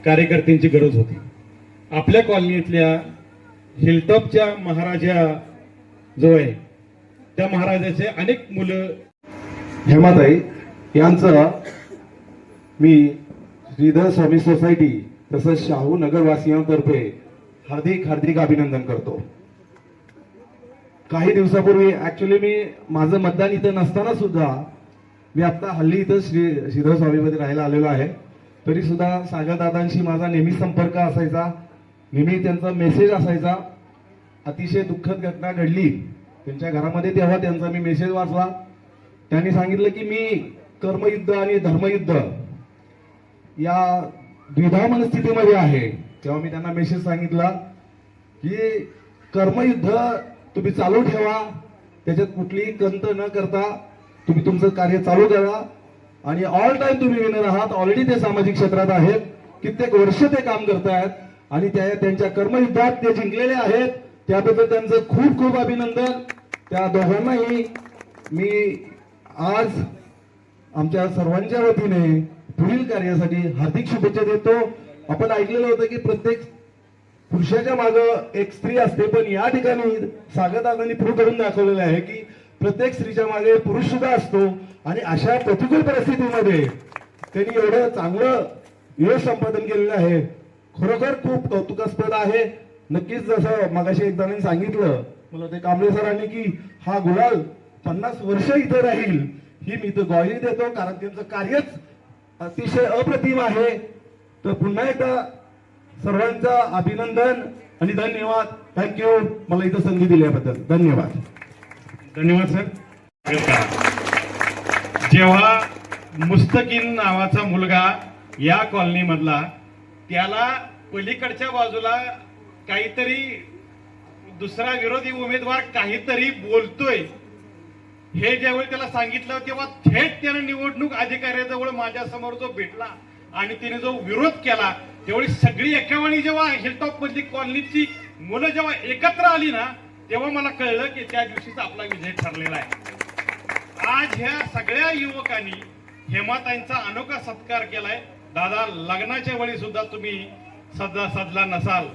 कार्यकर्त्यांची गरज होती. आपल्या कॉलनीतल्या हिलटॉपच्या महाराजा जो आहे त्या महाराजाचे अनेक मुलं हेमाताई यांचं मी श्रीधर स्वामी सोसायटी तसंच शाहू नगरवासियांतर्फे हार्दिक हार्दिक अभिनंदन करतो. काही दिवसापूर्वी ऍक्च्युली मी माझं मतदान इथं नसताना सुद्धा मी आता हल्ली इथं श्रीधर स्वामीमध्ये राहायला आलेलो आहे. तरी सुद्धा सागरदादांशी माझा नेहमी संपर्क असायचा, नेहमी त्यांचा मेसेज असायचा. अतिशय दुःखद घटना घडली त्यांच्या घरामध्ये तेव्हा त्यांचा मी मेसेज वाचला. त्यांनी सांगितलं की मी कर्मयुद्ध आणि धर्मयुद्ध या द्विधा मनस्थितीमध्ये आहे. तेव्हा मी त्यांना मेसेज सांगितला की कर्मयुद्ध तुम्ही चालू ठेवा, त्याच्यात कुठलीही कंत न करता तुम्ही तुमचं कार्य चालू करा आणि ऑल टाइम तुम्ही विनर आहात. ऑलरेडी ते सामाजिक क्षेत्रात आहेत, कित्येक वर्ष ते काम करतायत आणि त्यांच्या कर्मयुद्धात ते जिंकलेले आहेत. त्याबद्दल त्यांचं खूप खूप अभिनंदन. त्या दोघांनाही मी आज आमच्या सर्वांच्या वतीने पुढील कार्यासाठी हार्दिक शुभेच्छा देतो. आपण ऐकलेलं होतं की प्रत्येक पुरुषाच्या मागे एक स्त्री असते, पण या ठिकाणी सागरदादांनी प्रूव्ह करून दाखवलेलं आहे की प्रत्येक स्त्रीच्या मागे पुरुष सुद्धा असतो. आणि अशा प्रतिकूल परिस्थितीमध्ये त्यांनी एवढं चांगलं यश संपादन केलेलं आहे. खरोखर खूप कौतुकास्पद आहे. नक्कीच जसं मगाशी एक जणांनी सांगितलं मला ते कांबळे सरांनी की हा गुलाल 50 वर्ष इथं राहील, ही मी इथं ग्वाही देतो, कारण त्यांचं कार्यच अतिशय अप्रतिम आहे. तर पुन्हा एकदा सर्वांचं अभिनंदन आणि धन्यवाद. थँक्यू मला इथं संधी दिल्याबद्दल. धन्यवाद. धन्यवाद सर. जेव्हा मुस्तकीन नावाचा मुलगा या कॉलनी मधला त्याला पलीकडच्या बाजूला काहीतरी दुसरा विरोधी उमेदवार काहीतरी बोलतोय हे ज्यावेळी त्याला सांगितलं तेव्हा थेट त्यानं निवडणूक अधिकाऱ्याजवळ माझ्या समोर जो भेटला आणि तिने जो विरोध केला त्यावेळी सगळी एकावेळी जेव्हा हिलटॉप मधली कॉलनीची मुलं जेव्हा एकत्र आली ना तेव्हा मला कळलं की त्या दिवशीच आपला विजय ठरलेला आहे. आज ह्या सगळ्या युवकांनी हेमाताईंचा अनोखा सत्कार केलाय. दादा लग्नाच्या वेळी सुद्धा तुम्ही सजला नसाल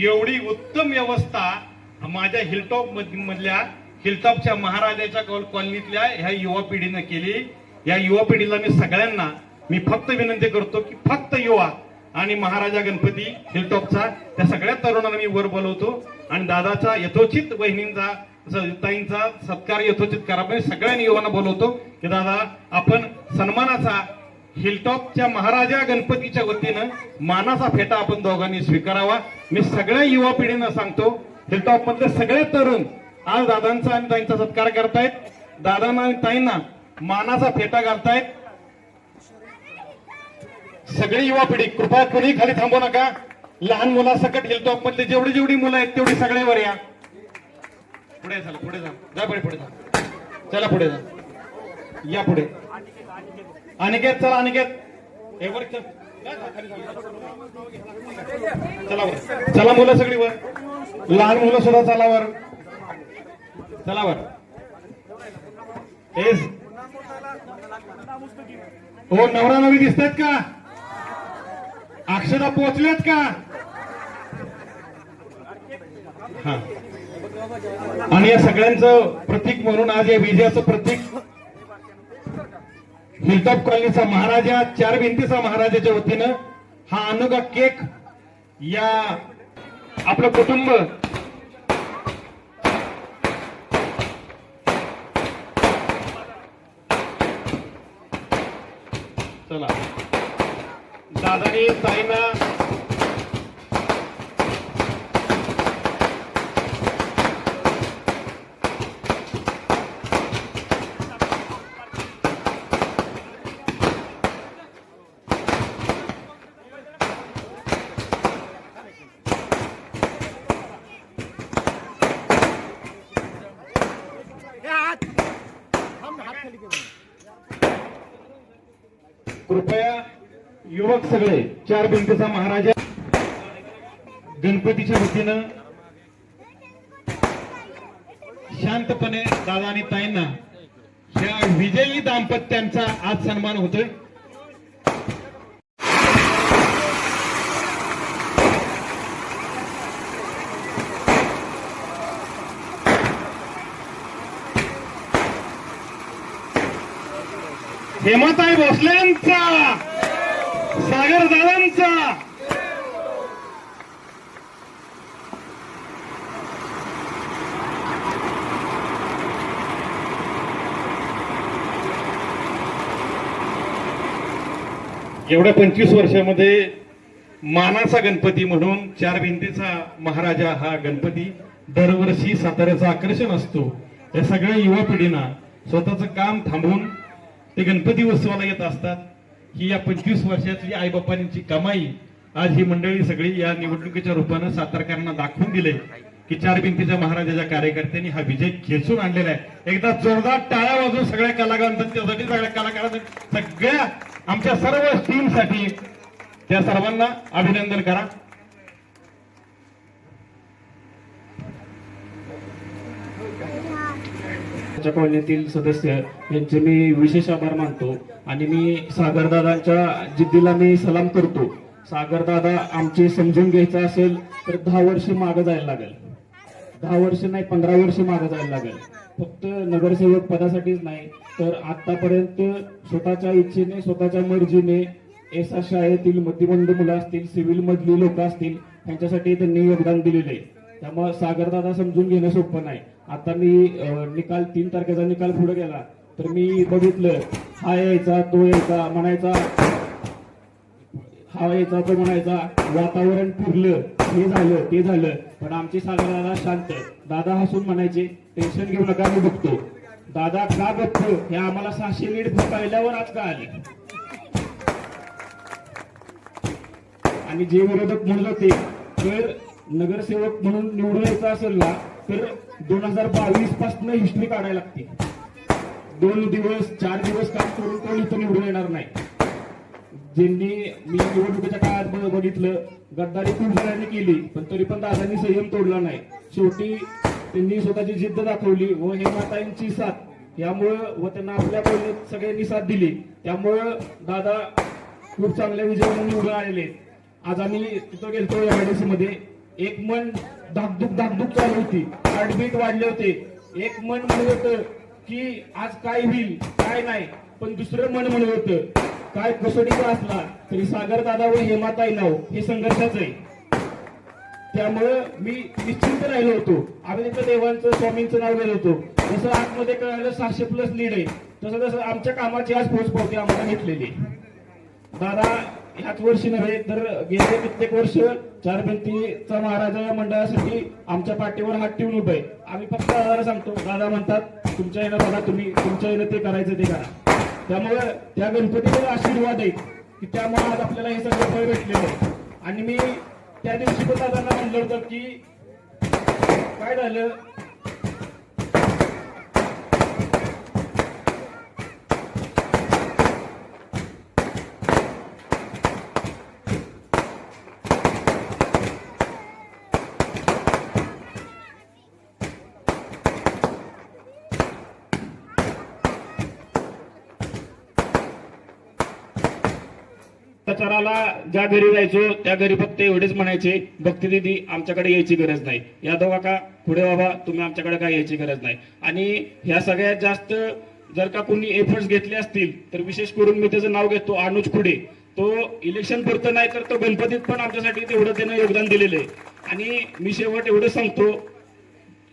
एवढी उत्तम व्यवस्था माझ्या हिलटॉप मधल्या हिलटॉपच्या महाराजाच्या कॉलनीतल्या ह्या युवा पिढीनं केली. या युवा पिढीला मी फक्त विनंती करतो की फक्त युवा आणि महाराजा गणपती हिलटॉपचा त्या सगळ्या तरुणांना मी वर बोलवतो आणि दादाचा यथोचित वहिनींचा ताईंचा सत्कार यथोचित करा. पण सगळ्यांनी युवांना बोलवतो की दादा आपण सन्मानाचा हिलटॉपच्या महाराजा गणपतीच्या वतीनं मानाचा फेटा आपण दोघांनी स्वीकारावा. मी सगळ्या युवा पिढीनं सांगतो हिलटॉप मधले सगळे तरुण आज दादांचा आणि ताईंचा सत्कार करतायत. दादांना आणि ताईंना मानाचा फेटा घालतायत. सगळी युवा पिढी कृपया कोणी खाली थांबू नका. लहान मुलासकट हिलटॉप मधले जेवढी मुलं आहेत तेवढी सगळ्यावर या. पुढे चला, पुढे जा पुढे जा. चला पुढे जा, या पुढे. अनिकेत चला, अनिकेत चला वर. चला मुलं सगळी वर, लहान मुलं सुद्धा चला वर. चला वर. हो नवरा नवी दिसतात का? अक्षरा पोहोचल्यात का? हा. आणि या सगळ्यांचं प्रतीक म्हणून आज या विजयाचं प्रतीक हिलटॉप कॉलनीचा महाराजा, चार भिंतीचा महाराजाच्या वतीनं हा अनोखा केक या आपलं कुटुंब चला दादानी ताईंना कृपया युवक सगळे चार भिंतीचा महाराजा गणपतीच्या वतीनं शांतपणे दादा आणि ताईंना ह्या विजयी दाम्पत्यांचा आज सन्मान होतोय. हेमाताई भोसलेंचा, सागर दादांचा, एवढ्या 25 वर्षामध्ये मानाचा गणपती म्हणून चार भिंतीचा महाराजा हा गणपती दरवर्षी साताऱ्याचं आकर्षण असतो. या सगळ्या युवा पिढींना स्वतःचं काम थांबवून ते गणपती उत्सवाला येत असतात. ही या 25 वर्षातली आईबापांची कमाई आज ही मंडळी सगळी या निवडणुकीच्या रूपानं सातारकरांना दाखवून दिले की चार भिंतीच्या महाराजाच्या कार्यकर्त्यांनी हा विजय खेचून आणलेला आहे. एकदा जोरदार टाळ्या वाजवून सगळ्या कलाकारांसाठी, सगळ्या कलाकारांसाठी, सगळ्या आमच्या सर्व टीमसाठी त्या सर्वांना अभिनंदन करा. कॉलनीतील सदस्य यांचे मी विशेष आभार मानतो आणि मी सागरदादांच्या जिद्दीला मी सलाम करतो. सागरदादा आमचे समजून घ्यायचं असेल तर 10 वर्ष मागे जायला लागेल. 10 वर्ष नाही, 15 वर्ष मागे जायला लागेल. फक्त नगरसेवक पदासाठीच नाही तर आतापर्यंत स्वतःच्या इच्छेने, स्वतःच्या मर्जीने एस शाळेतील मध्यमंद मुलं असतील, सिव्हिल मधली लोक असतील, त्यांच्यासाठी त्यांनी योगदान दिलेले. त्यामुळे सागरदादा समजून घेणं सोपं नाही. आता मी निकाल 3 तारखेचा निकाल पुढे गेला तर मी बघितलं, हा यायचा तो यायचा म्हणायचा, हा यायचा तो म्हणायचा, वातावरण फिरलं, हे झालं ते झालं, पण आमचे सागरदादा शांत. दादा हसून म्हणायचे, टेन्शन घेऊ नका, मी बघतो. दादा का बघतो हे आम्हाला 600 लीड पाहिल्यावर आज का आले. आणि जे विरोधक म्हणत होते तर नगरसेवक म्हणून निवडून यायचं असेल ना तर 2022 पासून हिस्ट्री काढायला लागते. 2 दिवस 4 दिवस काम करून कोण इथं निवडून येणार नाही. ज्यांनी मी निवडणुकीच्या काळात बघितलं, गद्दारी खूप जणांनी केली पण तरी पण दादांनी संयम तोडला नाही. शेवटी त्यांनी स्वतःची जिद्द दाखवली व हेमाताईंची साथ यामुळं व त्यांना आपल्या बोलण्यात सगळ्यांनी साथ दिली. त्यामुळं दादा खूप चांगल्या विजयाने निवडून आलेले. आज आम्ही तिथं गेलतो एमआयडीसी मध्ये, एक मन धाकधूक चालू होती, हार्टबीट वाढले होते. एक मन म्हणत होतं की आज काय होईल काय नाही, पण दुसरं मन म्हणत होतं काय कसोटीचा असला तरी सागर दादा व हेमाताई नाव हे संघर्षाच आहे. त्यामुळं मी निश्चिंत राहिलो होतो. आम्ही तिथं देवांचं स्वामींचं नाव घेत होतो. जसं आतमध्ये कळालं 600+ लीड आहे, तसं आमच्या कामाची आज पोचपावती आम्हाला घेतलेली. दादा ह्याच वर्षी नव्हे तर गेले कित्येक वर्ष चार भिंतीचा महाराजा या मंडळासाठी आमच्या पाठीवर हात ठेवून उभे. आम्ही फक्त दादाला सांगतो, दादा म्हणतात तुमच्या येणं बघा, तुम्ही तुमच्या येणं ते करायचं ते करा. त्यामुळे त्या गणपतीचे आशीर्वाद आहेत की त्यामुळे आज आपल्याला हे सगळं फळ भेटलेलं आहे. आणि मी त्या दिवशी पण दादांना म्हणलं होतं की काय झालं, प्रचाराला ज्या घरी जायचो त्या घरी फक्त एवढेच म्हणायचे, भक्ती दिदी आमच्याकडे यायची गरज नाही, यादव काका पुढे बाबा तुम्ही आमच्याकडे काय यायची गरज नाही. आणि ह्या सगळ्यात जास्त जर का कोणी एफर्ट्स घेतले असतील तर विशेष करून मी त्याचं नाव घेतो, अनुज खुडे. तो इलेक्शन पुरतं नाही तर तो गणपतीत पण आमच्यासाठी तेवढं त्यानं योगदान दिलेलं आहे. आणि मी शेवट एवढं सांगतो,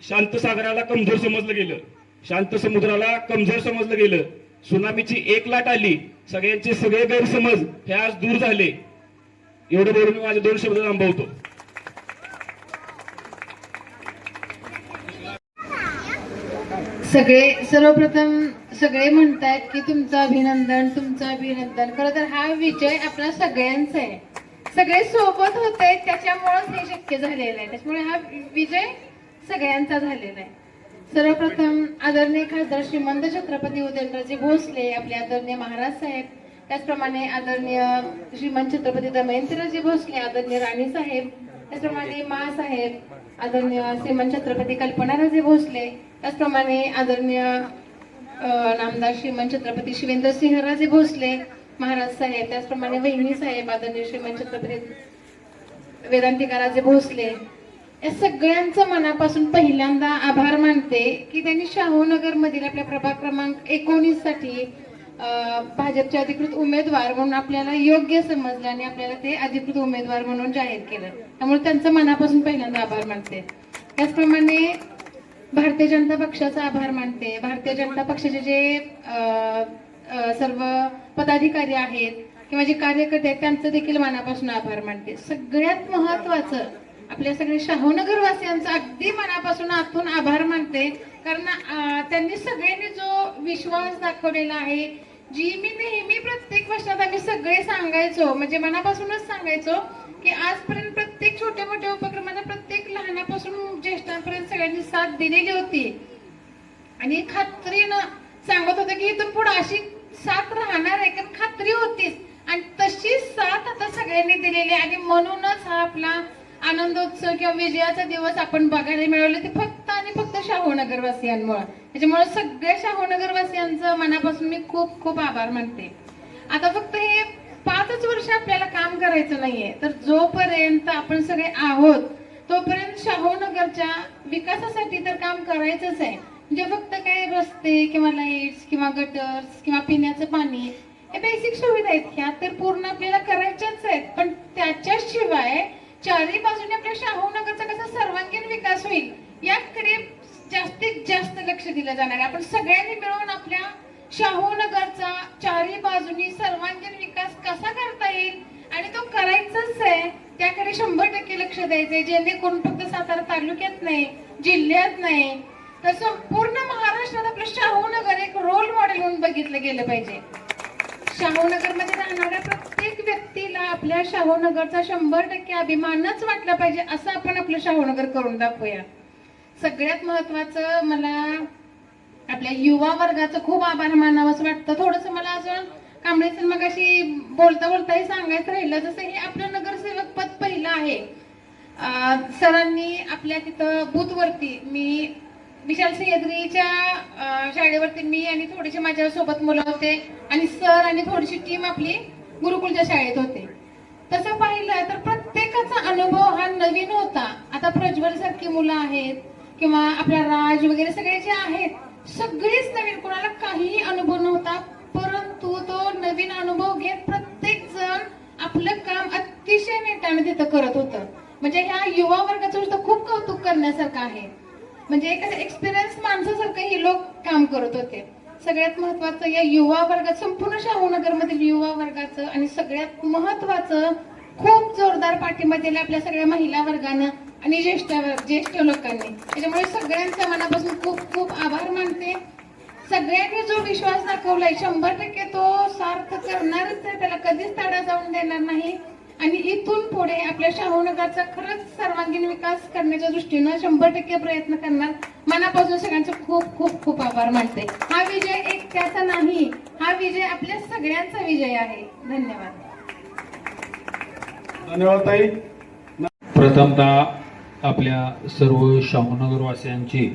शांत सागराला कमजोर समजलं गेलं, शांत समुद्राला कमजोर समजलं गेलं. सुनामीची 1 लाट आली, सगळ्यांचे सगळे गैरसमज हे आज दूर झाले. एवढं बोलून मी माझे 2 शब्द थांबवतो. सर्वप्रथम सगळे म्हणतात की तुमचं अभिनंदन, तुमचं अभिनंदन. खरं तर हा विजय आपला सगळ्यांचा आहे, सगळे सोबत होते त्याच्यामुळेच हे शक्य झालेलं आहे. त्याच्यामुळे हा विजय सगळ्यांचा झालेला आहे. सर्वप्रथम आदरणीय खासदार श्रीमंत छत्रपती उदयनराजे भोसले, आपले आदरणीय महाराज साहेब, त्याचप्रमाणे आदरणीय श्रीमंत छत्रपती दमयंतीराजे भोसले, आदरणीय राणी साहेब, त्याचप्रमाणे मा साहेब, आदरणीय श्रीमंत छत्रपती कल्पनाराजे भोसले, त्याचप्रमाणे आदरणीय नामदार श्रीमंत छत्रपती शिवेंद्रसिंहराजे भोसले महाराज साहेब, त्याचप्रमाणे वहिनी साहेब, आदरणीय श्रीमंत छत्रपती वेदांतिकाराजे भोसले, या सगळ्यांचं मनापासून पहिल्यांदा आभार मानते की त्यांनी शाहूनगर मधील आपल्या प्रभाग क्रमांक 19 साठी भाजपचे अधिकृत उमेदवार म्हणून आपल्याला योग्य समजलं आणि आपल्याला ते अधिकृत उमेदवार म्हणून जाहीर केलं. त्यामुळे त्यांचं मनापासून पहिल्यांदा आभार मानते. त्याचप्रमाणे भारतीय जनता पक्षाचा आभार मानते. भारतीय जनता पक्षाचे जे सर्व पदाधिकारी आहेत किंवा जे कार्यकर्ते आहेत त्यांचं देखील मनापासून आभार मानते. सगळ्यात महत्वाचं आपल्या सगळ्या शाहूनगर वासियांचा अगदी मनापासून आतून आभार मानते. कारण त्यांनी सगळ्यांनी जो विश्वास दाखवलेला आहे, जी मी नेहमी प्रत्येक वर्षात आम्ही सगळे सांगायचो, म्हणजे मनापासूनच सांगायचो की आजपर्यंत प्रत्येक छोट्या मोठ्या उपक्रमाला प्रत्येक लहानापासून ज्येष्ठांपर्यंत सगळ्यांनी साथ दिलेली होती आणि खात्रीनं सांगत होतं की इथून पुढे अशी साथ राहणार आहे, कारण खात्री होतीच आणि तशी साथ आता सगळ्यांनी दिलेली आणि म्हणूनच हा आपला आनंदोत्सव किंवा विजयाचा दिवस आपण बघायला मिळवले ते फक्त आणि फक्त शाहूनगर वासियांमुळे. त्याच्यामुळे सगळ्या शाहूनगर वासियांचं मनापासून मी खूप खूप आभार मानते. आता फक्त हे 5च वर्ष आपल्याला काम करायचं नाहीये, तर जोपर्यंत आपण सगळे आहोत तोपर्यंत शाहूनगरच्या विकासासाठी तर काम करायचंच आहे. म्हणजे फक्त काय रस्ते किंवा लाईट्स किंवा गटर्स किंवा पिण्याचं पाणी हे बेसिक सुविधा आहेत, ह्या तर पूर्ण आपल्याला करायच्याच आहेत. पण त्याच्याशिवाय चारही बाजूने आपल्या शाहूनगरचा कसा सर्वांगीण विकास होईल याकडे जास्तीत जास्त लक्ष दिलं जाणार आहे. आपण सगळ्यांनी मिळून आपल्या शाहूनगरचा चारही बाजूनी सर्वांगीण विकास कसा करता येईल आणि तो करायचाच आहे, त्याकडे 100% लक्ष द्यायचंय. जेणेकरून फक्त सातारा तालुक्यात नाही, जिल्ह्यात नाही, तर संपूर्ण महाराष्ट्रात आपलं शाहूनगर एक रोल मॉडेल म्हणून बघितलं गेलं पाहिजे. शाहूनगर मध्ये राहणाऱ्या प्रत्येक व्यक्तीला आपल्या शाहूनगरचा 100% अभिमानच वाटला पाहिजे, असं आपण आपलं शाहूनगर करून दाखवूया. सगळ्यात महत्वाचं मला आपल्या युवा वर्गाचं खूप आभार मानावंसं वाटतं. थोडस मला अजून कांबळे सर मग अशी बोलता बोलता हे सांगायचं राहिलं, जसं हे आपलं नगरसेवक पद पहिलं आहे. सरांनी आपल्या तिथं बूथवरती मी विशाल सह्याद्रीच्या शाळेवरती मी आणि थोडेसे माझ्यासोबत मुलं होते आणि सर आणि थोडीशी टीम आपली गुरुकुलच्या शाळेत होते. तसं पाहिलं तर प्रत्येकाचा अनुभव हा नवीन होता. आता प्रज्वल सारखी मुलं आहेत किंवा आपला राज वगैरे सगळे जे आहेत सगळेच नवीन, कोणाला काहीही अनुभव नव्हता, परंतु तो नवीन अनुभव घेत प्रत्येक जण आपलं काम अतिशय नेटाने तिथं करत होतं. म्हणजे ह्या युवा वर्गाचं सुद्धा खूप कौतुक करण्यासारखं आहे. म्हणजे एखाद्या एक्सपिरियन्स माणसासारखं हे लोक काम करत होते. सगळ्यात महत्वाचं या युवा वर्गात, संपूर्ण शाहूनगर मधील युवा वर्गाचं आणि सगळ्यात महत्वाचं खूप जोरदार पाठिंबा दिला आपल्या सगळ्या महिला वर्गानं आणि ज्येष्ठ लोकांनी. त्याच्यामुळे सगळ्यांच्या मनापासून खूप खूप आभार मानते. सगळ्यांनी जो विश्वास दाखवलाय 100% तो सार्थ करणारच आहे, त्याला कधीच तडा जाऊन देणार नाही. आणि इथून पुढे आपल्या शाहूनगरचा खरंच सर्वांगीण विकास करण्याच्या दृष्टीनं 100% प्रयत्न करणार. मनापासून सगळ्यांचे खूप खूप खूप आभार मानते. हा विजय एक त्याचा नाही, हा विजय आपल्या सगळ्यांचा विजय आहे. धन्यवाद. धन्यवाद ताई. प्रथमतः आपल्या सर्व शाहूनगर वासियांचे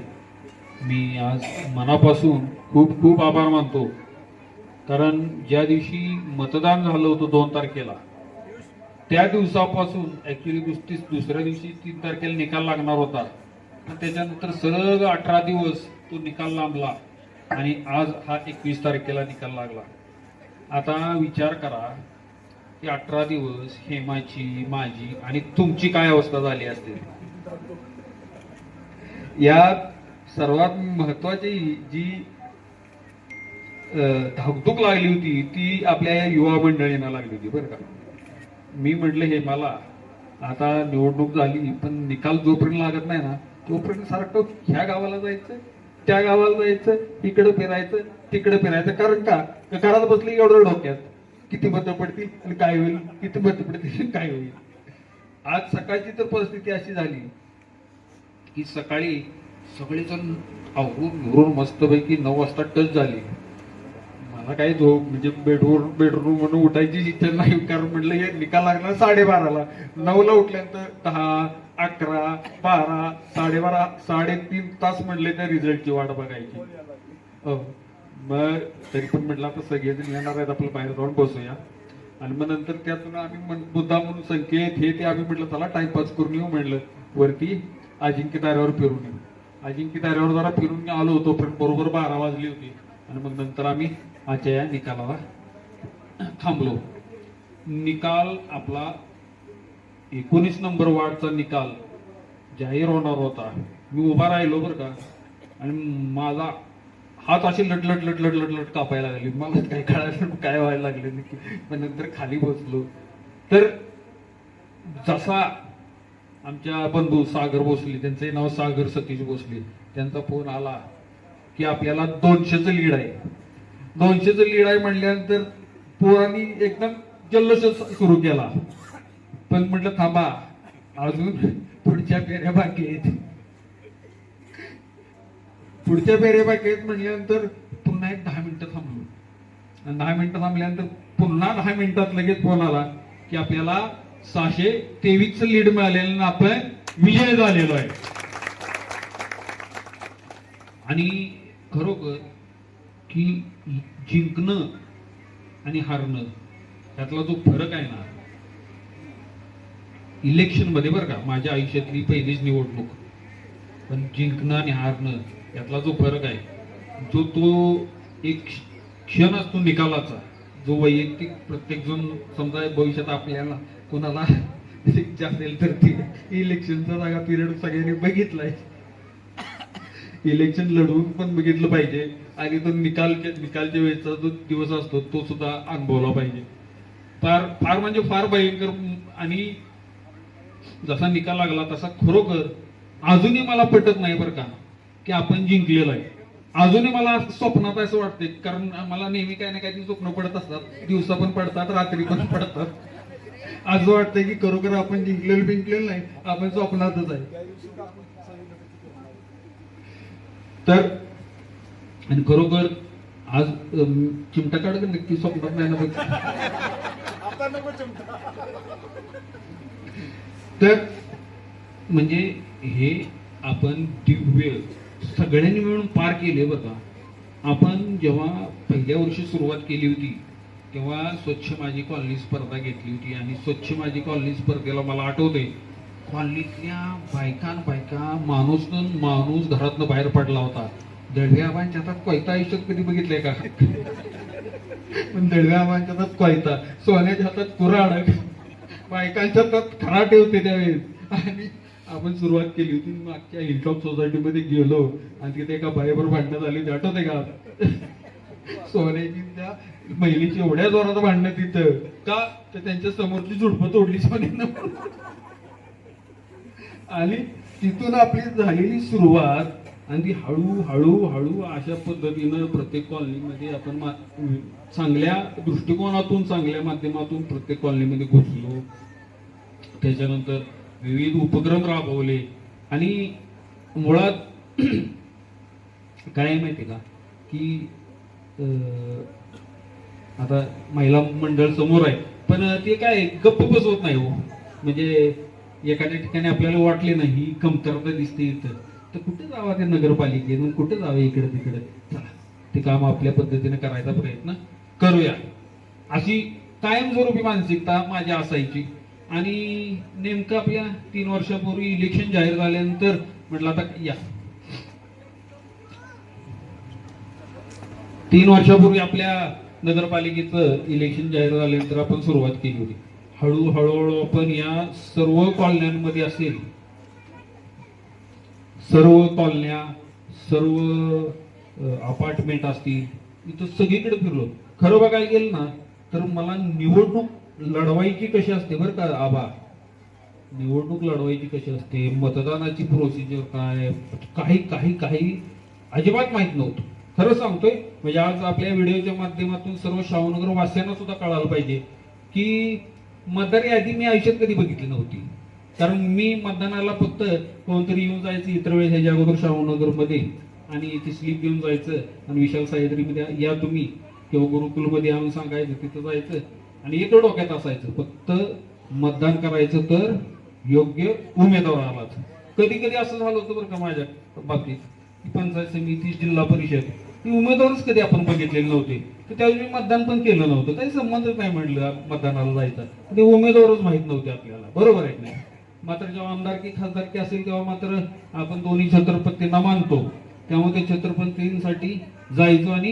मी आज मनापासून खूप खूप आभार मानतो. कारण ज्या दिवशी मतदान झालं होतं 2 तारखेला, त्या दिवसापासून ऍक्च्युली दुसऱ्या दिवशी 3 तारखेला निकाल लागणार होता, पण त्याच्यानंतर सलग 18 दिवस तो निकाल लांबला आणि आज हा 21 तारखेला निकाल लागला. आता विचार करा की 18 दिवस हेमाची, माझी आणि तुमची काय अवस्था झाली असेल. यात सर्वात महत्वाची जी धाकधूक लागली होती ती आपल्या या युवा मंडळींना लागली होती बरं का. मी म्हटलं हे मला आता निवडणूक झाली पण निकाल जोपर्यंत लागत नाही ना तोपर्यंत सारखं ह्या गावाला जायचं, त्या गावाला जायचं, इकडे फिरायचं, तिकडे फिरायचं. कारण का घरात बसली एवढं डोक्यात किती मतं पडतील आणि काय होईल, किती मतं पडतील काय होईल. आज सकाळची तर परिस्थिती अशी झाली की सकाळी सगळेजण आवरून मस्तपैकी 9 वाजता टच झाली. मला काही झोप म्हणजे बेडरूम म्हणून उठायची इच्छा नाही, कारण म्हटलं हे निकाल लागला 12:30ला. 9ला उठल्यानंतर 10, 11, 12, 12:30, 3.5 तास म्हणले त्या रिझल्टची वाट बघायची. मग तरी पण म्हटलं आता सगळेजण येणार आहेत, आपलं बाहेर जाऊन बसूया. आणि मग नंतर त्यातून आम्ही मुद्दा म्हणून संकेत हे ते आम्ही म्हटलं चला टाइमपास करून येऊ. म्हणलं वरती अजिंक्य ताऱ्यावर फिरून येऊ. अजिंक्य ताऱ्यावर जरा फिरून आलो होतो पण बरोबर 12 वाजली होती. आणि मग नंतर आम्ही आजच्या या निकालाला थांबलो. निकाल आपला 19 नंबर वार्डचा निकाल जाहीर होणार होता. मी उभा राहिलो बरं का, आणि माझा हात असे लटलट लटलट लटलट कापायला लागले. मला काय कळायला काय व्हायला लागले नक्की. पण नंतर खाली बसलो तर जसा आमच्या बंधू सागर भोसले, त्यांचे नाव सागर सतीश भोसले, त्यांचा फोन आला की आपल्याला 200चं लीड आहे. 200चं लीड आहे म्हणल्यानंतर पोरांनी एकदम जल्लोष सुरू केला. पण म्हटलं थांबा, अजून पुढच्या फेऱ्या बाकी आहेत. पुढच्या फेऱ्या बाकी आहेत म्हणल्यानंतर पुन्हा एक 10 मिनिटं थांबलो. आणि 10 मिनिटं थांबल्यानंतर पुन्हा 10 मिनिटात लगेच फोन आला की आपल्याला 623चं लीड मिळालेलं, आपण विजय झालेलो आहे. आणि खरोखर की जिंकणं आणि हारणं त्यातला जो फरक आहे ना, इलेक्शन मध्ये बरं का, माझ्या आयुष्यातली पहिलीच निवडणूक, पण जिंकणं आणि हारणं यातला जो फरक आहे, जो तो एक क्षण असतो निकालाचा, जो वैयक्तिक प्रत्येक जण समजा भविष्यात आपल्याला कोणाला इच्छा असेल तर ती इलेक्शनचा जागा पिरियड सगळ्यांनी बघितलाय. इलेक्शन लढवून पण बघितलं पाहिजे आणि तो निकालच्या वेळेचा जो दिवस असतो तो सुद्धा अनुभवला पाहिजे. फार फार म्हणजे फार भयंकर. आणि जसा निकाल लागला तसा खरोखर अजूनही मला पटत नाही बरं का की आपण जिंकलेलं आहे. अजूनही मला स्वप्नात असं वाटते, कारण मला नेहमी काही ना काही स्वप्न पडत असतात, दिवसा पण पडतात, रात्री पण पडतात. असं वाटतंय की खरोखर आपण जिंकलेलं नाही, आपण स्वप्नातच आहे. तर आणि खरोखर आज चिमटा काढ नक्की स्वप्नात नाही ना. तर म्हणजे हे आपण दिव्य सगळ्यांनी मिळून पार केले बघा. आपण जेव्हा पहिल्या वर्षी सुरुवात केली होती तेव्हा स्वच्छ माझी कॉलनी स्पर्धा घेतली होती. आणि स्वच्छ माझी कॉलनी स्पर्धेला मला आठवतंय, कॉलनीतल्या बायका माणूस घरातनं बाहेर पडला होता. दळव्या आबांच्या हातात कोयता आयुष्यात कधी बघितलंय का? पण दळव्या आबांच्या हातात कोयता, सोन्याच्या हातात कुऱ्हाड, बायकांच्या हातात खराटे होते त्यावेळेस. आणि आपण सुरुवात केली होती. मागच्या हिलटॉप सोसायटीमध्ये गेलो आणि तिथे एका बाईवर भांडणं झाली होती, आठवते का? सोन्याची त्या महिलेची एवढ्या जोरात भांडणं तिथं का तर त्यांच्या समोरची झुडपं तोडली सोन्यानं. आणि तिथून आपली झालेली सुरुवात आणि ती हळूहळू अशा पद्धतीनं प्रत्येक कॉलनीमध्ये आपण चांगल्या दृष्टिकोनातून चांगल्या माध्यमातून प्रत्येक कॉलनीमध्ये घुसलो. त्याच्यानंतर विविध उपक्रम राबवले. आणि मुळात काय माहिती का की आता महिला मंडळ समोर आहे, पण ते काय गप्प बसवत नाही हो. म्हणजे एखाद्या ठिकाणी आपल्याला वाटले नाही कमतरता दिसते इथं, तर कुठे जावं त्या नगरपालिकेतून, कुठे जावं इकडे तिकडे, चला ते काम आपल्या पद्धतीने करायचा प्रयत्न करूया, अशी कायमस्वरूपी मानसिकता माझी असायची. आणि नेमकं आपल्या 3 वर्षापूर्वी इलेक्शन जाहीर झाल्यानंतर म्हटलं आता या 3 वर्षापूर्वी आपल्या नगरपालिकेचं इलेक्शन जाहीर झाल्यानंतर आपण सुरुवात केली होती. हळूहळू आपण या सर्व कॉलन्यांमध्ये असेल, सर्व कॉलन्या, सर्व अपार्टमेंट असतील, इथं सगळीकडे फिरलो. खरं बघायला गेलं ना तर मला निवडणूक लढवायची कशी असते बरं का आबा, निवडणूक लढवायची कशी असते, मतदानाची प्रोसिजर काय, काही अजिबात माहित नव्हतं. खरं सांगतोय. म्हणजे आज आपल्या व्हिडिओच्या माध्यमातून सर्व शाहूनगर वासियांना सुद्धा कळायला पाहिजे की मतदार यादी मी आयुष्यात कधी बघितली नव्हती. कारण मी मतदानाला फक्त कोणतरी येऊन जायचं इतर वेळेस ह्याच्या अगोदर शाहूनगर मध्ये आणि ती स्लिप घेऊन जायचं आणि विशाल सायद्रीमध्ये या तुम्ही किंवा गुरुकुलमध्ये आणून सांगायचं, तिथं जायचं आणि एक डोक्यात असायचं फक्त मतदान करायचं तर योग्य उमेदवारालाच. कधी कधी असं झालं होतं बरं का माझ्या बाबतीत, पंचायत समिती, जिल्हा परिषद, ही उमेदवारच कधी आपण बघितलेले नव्हते. तर त्यावेळी मी मतदान पण केलं नव्हतं, काही संबंधच नाही म्हटलं मतदानाला जायचा, ते उमेदवारच माहित नव्हते आपल्याला. बरोबर आहे नाही? मात्र जेव्हा आमदारकी खासदारकी असेल तेव्हा मात्र आपण दोन्ही छत्रपतींना मानतो, त्यामुळे ते छत्रपतींसाठी जायचो आणि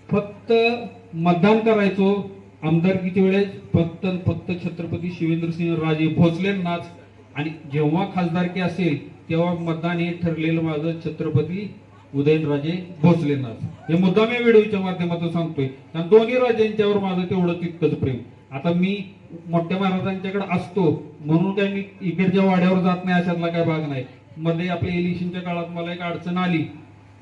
फक्त मतदान करायचो आमदारकीच्या वेळेस फक्त छत्रपती शिवेंद्रसिंह राजे भोसलेंनाच, आणि जेव्हा खासदारकी असेल तेव्हा मतदान हे ठरलेलं माझं छत्रपती उदयनराजे भोसलेंनाच. हे मुद्दाम मी व्हिडिओच्या माध्यमातून सांगतोय, कारण दोन्ही राजांच्यावर माझं तेवढं तितकंच प्रेम. आता मी मोठ्या महाराजांच्याकडे असतो म्हणून काय मी इकडच्या वाड्यावर जात नाही अशातला काय भाग नाही. मध्ये आपल्या इलेक्शनच्या काळात मला एक अडचण आली,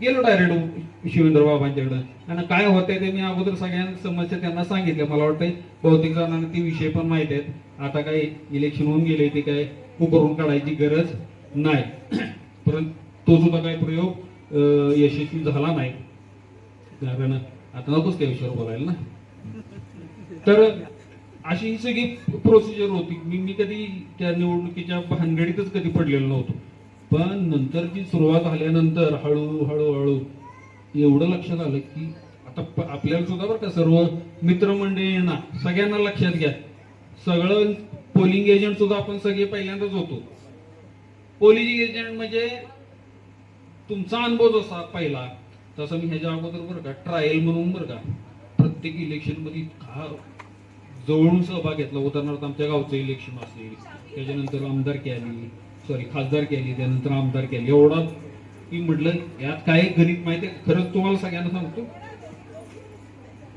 गेलो डायरेक्ट शिवेंद्र बाबांच्याकडे, आणि काय होतंय ते मी अगोदर सगळ्यांना समस्या त्यांना सांगितल्या. मला वाटतंय बहुतेक जणांना ते विषय पण माहित आहेत. आता काय इलेक्शन होऊन गेले ते काय उकरून काढायची गरज नाही. परंतु तो सुद्धा काय प्रयोग यशस्वी झाला नाही, कारण आता नकोच त्या विषयावर बोलायला ना. तर अशी ही सगळी प्रोसिजर होती. मी कधी त्या निवडणुकीच्या भानगडीतच कधी पडलेलो नव्हतो. पण नंतरची सुरुवात झाल्यानंतर हळूहळू एवढं लक्षात आलं की आता आपल्याला सुद्धा बरं का सर्व मित्रमंडळींना सगळ्यांना लक्षात घ्या, सगळं पोलिंग एजंट सुद्धा आपण सगळे पहिल्यांदाच होतो. पोलिंग एजंट म्हणजे तुमचा अनुभव जसा पहिला तसं मी ह्याच्या अगोदर बरं का ट्रायल म्हणून बरं का प्रत्येक इलेक्शन मध्ये इतका जवळून सहभाग घेतला. उदाहरणार्थ आमच्या गावचं इलेक्शन असेल, त्याच्यानंतर आमदारकी आली, खासदारकी आली, त्यानंतर आमदारकी आली. एवढा की म्हटलं यात काय गणित माहिती आहे. खरंच तुम्हाला सगळ्यांना सांगतो,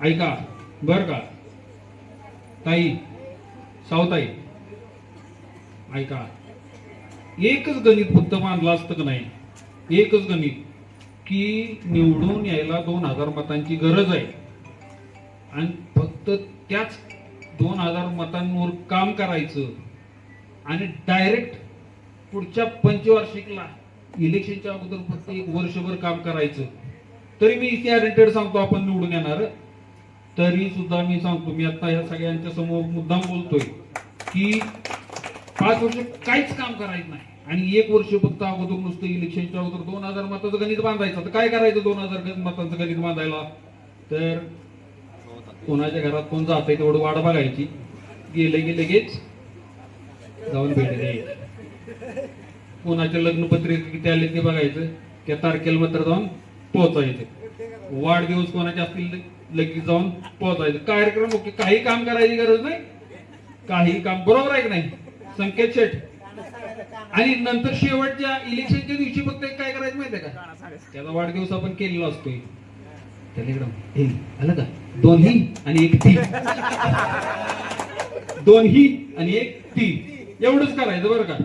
ऐका बर का ताई, सावताई, ऐका, एकच गणित फक्त मानलं असतं का नाही, एकच गणित की निवडून यायला 2000 मतांची गरज आहे आणि फक्त त्याच 2000 मतांवर काम करायचं आणि डायरेक्ट पुढच्या पंचवार्षिकला इलेक्शनच्या अगोदर फक्त एक वर्षभर काम करायचं. तरी मी गॅरंटेड सांगतो आपण निवडून येणार. तरी सुद्धा मी सांगतो, मी आता ह्या सगळ्यांच्या समोर मुद्दाम बोलतोय की 5 वर्ष काहीच काम करायचं नाही आणि 1 वर्ष फक्त अगोदर नुसतं इलेक्शनच्या अगोदर 2000 मताचं गणित बांधायचं. तर काय करायचं 2000 मतांचं गणित बांधायला? तर कोणाच्या घरात कोण जात आहे तेवढं वाट बघायची, गेले की लगेच जाऊन भेट द्यायची. कोणाच्या लग्नपत्रिका किती आले ते बघायचं, त्या तारखेला मात्र जाऊन पोहोचायचं. वाढदिवस कोणाचे असतील लगेच जाऊन पोहोचायचं. कार्यक्रम ओके, काही काम करायची गरज नाही, काही काम. बरोबर आहे की नाही संकेत शेठ? आणि नंतर शेवटच्या इलेक्शनच्या दिवशी फक्त काय करायचं माहितीये का, त्याचा वाढदिवस आपण केलेला असतोय, त्याला आलं का 2 ही आणि 1 ती, 2 ही आणि 1 ती, एवढंच करायचं बरं का.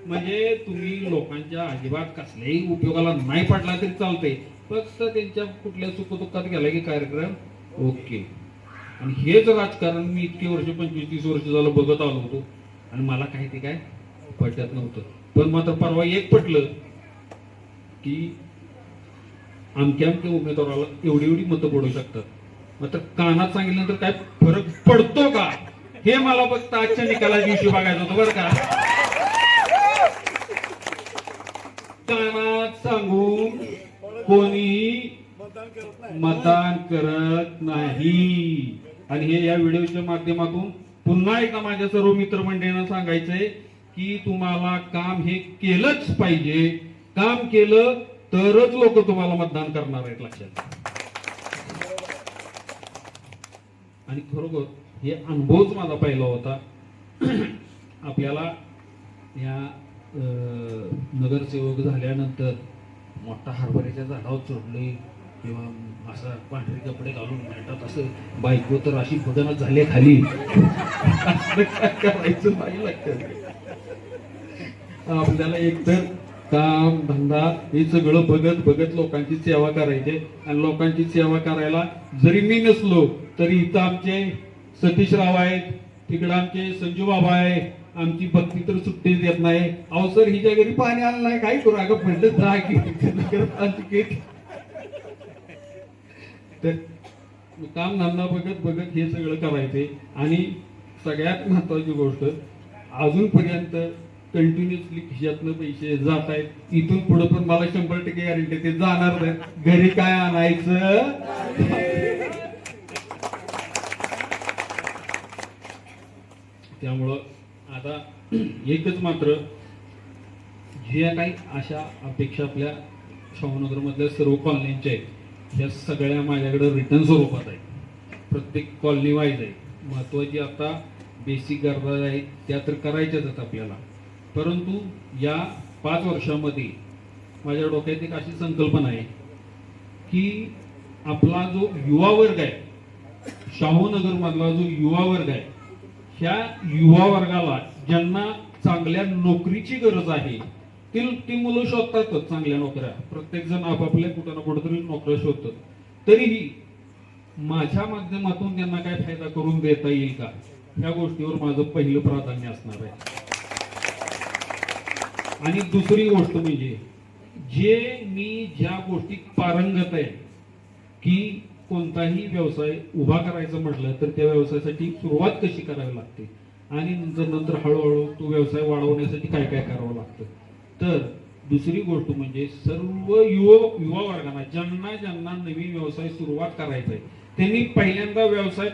म्हणजे तुम्ही लोकांच्या अजिबात कसल्याही उपयोगाला नाही पडला तरी चालतंय, फक्त त्यांच्या कुठल्या सुखदुःखात गेला की कार्यक्रम ओके. आणि हेच राजकारण मी इतके वर्ष 25-30 वर्ष झालं बघत आलो होतो आणि मला काही ते काय पटत नव्हतं. पण मात्र परवा एक पटलं की आमच्या उमेदवाराला एवढी मतं पडू शकतात. मात्र कानात सांगितल्यानंतर काय फरक पडतो का हे मला फक्त आजच्या निकाला दिवशी बघायचं होतं बरं का. कानात सांगून कोणी मतदान करत नाही. आणि हे या व्हिडिओच्या माध्यमातून पुन्हा एकदा माझ्या सर्व मित्रमंडळींना सांगायचंय की तुम्हाला काम हे केलंच पाहिजे. काम केलं तरच लोक तुम्हाला मतदान करणार आहेत, लक्षात. आणि खरोखर हे अनुभवच माझा पहिला होता. आपल्याला या नगरसेवक झाल्यानंतर मोठा हरभऱ्याच्या झाडावर चढलोय किंवा असं पांढरे कपडे घालून मिळतात असं, बायको तर अशी बदनच झाली खाली, काय करायचं नाही लक्षात. आपल्याला एकतर काम धंदा हे सगळं बघत बघत लोकांची सेवा करायची. आणि लोकांची सेवा करायला जरी मी नसलो तरी इथं आमचे सतीश राव आहेत, तिकडं आमचे संजू बाबा आहे, आमची भक्ती तर सुट्टीच देत नाही. अहो सर हिच्या घरी पाणी आलं नाही, काय करू, अगं पडलं जा की. तर काम धंदा बघत बघत हे सगळं करायचे. आणि सगळ्यात महत्वाची गोष्ट, अजूनपर्यंत कंटिन्युअसली खिशातनं पैसे जात आहेत. इथून पुढे पण मला 100% गॅरंटी ते जाणार नाही. घरी काय आणायचं, त्यामुळं आता एकच मात्र, जे काही अशा अपेक्षा आपल्या शाहूनगर मधल्या सर्व कॉलनीच्या आहेत ह्या सगळ्या माझ्याकडे रिटर्न स्वरूपात आहे. प्रत्येक कॉलनी वाईज आहे. महत्वाची आता बेसिक गरजा आहेत त्या तर करायच्याच आहेत आपल्याला. परंतु या 5 वर्षामध्ये माझ्या डोक्यात एक अशी संकल्पना आहे की आपला जो युवा वर्ग आहे, शाहूनगर मधला जो युवा वर्ग आहे, ह्या युवा वर्गाला ज्यांना चांगल्या नोकरीची गरज आहे ती मुलं शोधतातच चांगल्या नोकऱ्या. प्रत्येक जण आपापल्या कुठं ना कुठेतरी नोकऱ्या शोधतात. तरीही माझ्या माध्यमातून त्यांना काय फायदा करून देता येईल का, ह्या गोष्टीवर माझं पहिलं प्राधान्य असणार आहे. आणि दुसरी गोष्ट म्हणजे ज्या गोष्टीत पारंगत आहे की कोणताही व्यवसाय उभा करायचं म्हटलं तर त्या व्यवसायासाठी सुरुवात कशी करावी लागते आणि नंतर हळूहळू तो व्यवसाय वाढवण्यासाठी काय काय करावं लागतं. तर दुसरी गोष्ट म्हणजे सर्व युवा वर्गांना ज्यांना नवीन व्यवसाय सुरुवात करायचा आहे त्यांनी पहिल्यांदा व्यवसाय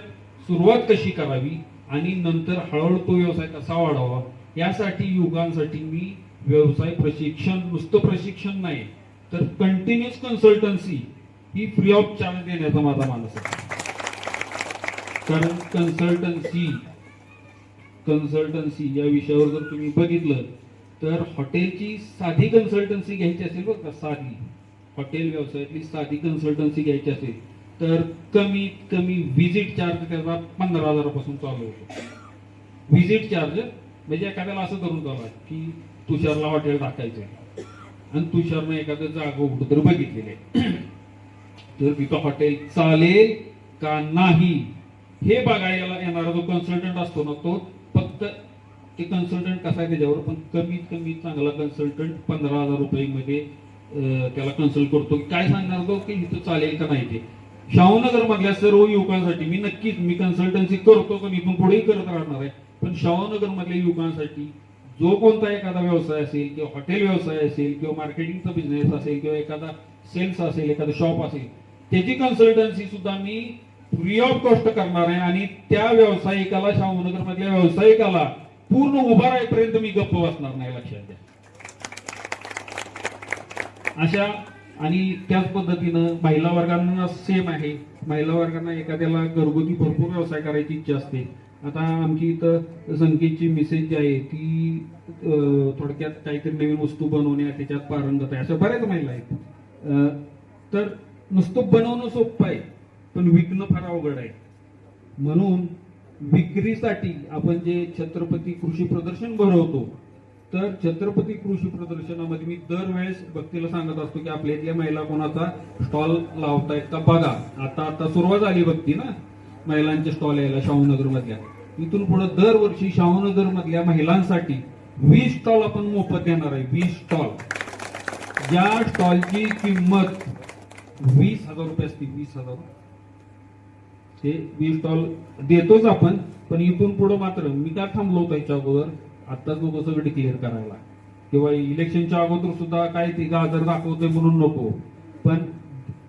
सुरुवात कशी करावी आणि नंतर हळूहळू तो व्यवसाय कसा वाढवावा यासाठी युवकांसाठी मी व्यवसाय प्रशिक्षण, नुसतं प्रशिक्षण नाही तर continuous consultancy he free of charge देण्याचा माझा मानस आहे. कारण कन्सल्टन्सी या विषयावर जर तुम्ही बघितलं तर हॉटेलची साधी कन्सल्टन्सी घ्यायची असेल बघा, साधी हॉटेल व्यवसायातली साधी कन्सल्टन्सी घ्यायची असेल तर कमीत कमी व्हिजिट चार्ज त्याचा 15,000 पासून चालू होतो. व्हिजिट चार्ज म्हणजे एखाद्याला असं करून चालू की तुषारला हॉटेल टाकायचं आहे आणि तुषारनं एखादं जागा कुठं तर बघितलेलं आहे तर तिथं हॉटेल चालेल का नाही हे बघायला येणारा जो कन्सल्टंट असतो ना तो फक्त ते कन्सल्टंट कसा आहे त्याच्यावर, पण कमीत कमी चांगला कन्सल्टंट 15,000 रुपये त्याला कन्सल्ट करतो. काय सांगणार तो की इथं चालेल का नाही. ते शाहूनगर मधल्या सर्व युवकांसाठी मी कन्सल्टन्सी करतो पण इथून पुढेही करत राहणार आहे. पण शाहूनगर मधल्या युवकांसाठी जो कोणता एखादा व्यवसाय असेल किंवा हॉटेल व्यवसाय असेल किंवा मार्केटिंगचा बिझनेस असेल किंवा एखादा सेल्स असेल, एखादा शॉप असेल, त्याची कन्सल्टन्सी सुद्धा मी फ्री ऑफ कॉस्ट करणार आहे आणि त्या व्यावसायिकाला, शाहूनगर मधल्या व्यावसायिकाला पूर्ण उभा राहीपर्यंत मी गप्प बसणार नाही, लक्षात द्या. अशा आणि त्याच पद्धतीनं महिला वर्गांना सेम आहे. महिला वर्गांना एखाद्याला घरगुती भरपूर व्यवसाय करायची इच्छा असते. आता आमची इथं संकेतची मिसेस जी आहे ती थोडक्यात काहीतरी नवीन वस्तू बनवण्या त्याच्यात पारंगत आहे. अशा बऱ्याच महिला आहेत. तर नुसतं बनवणं सोपं आहे पण विकणं फार अवघड आहे. म्हणून विक्रीसाठी आपण जे छत्रपती कृषी प्रदर्शन भरवतो तर छत्रपती कृषी प्रदर्शनामध्ये मी दरवेळेस भक्तीला सांगत असतो की आपल्या इथल्या महिला कोणाचा स्टॉल लावतायत का बघा. आता सुरुवात झाली भक्ती ना महिलांचे स्टॉल यायला शाहूनगर मधल्या. इथून पुढे दरवर्षी शाहूनगर मधल्या महिलांसाठी 20 स्टॉल आपण मोफत देणार आहे. 20 स्टॉल, ज्या स्टॉलची किंमत 20,000 रुपये असते. 20,000 ते 20 स्टॉल देतोच आपण. पण इथून पुढे मात्र मी का थांबलो होतो याच्या अगोदर आत्ताच लोक सगळं डिक्लेअर करायला किंवा इलेक्शनच्या अगोदर सुद्धा काय ते गाजर दाखवतोय म्हणून नको. पण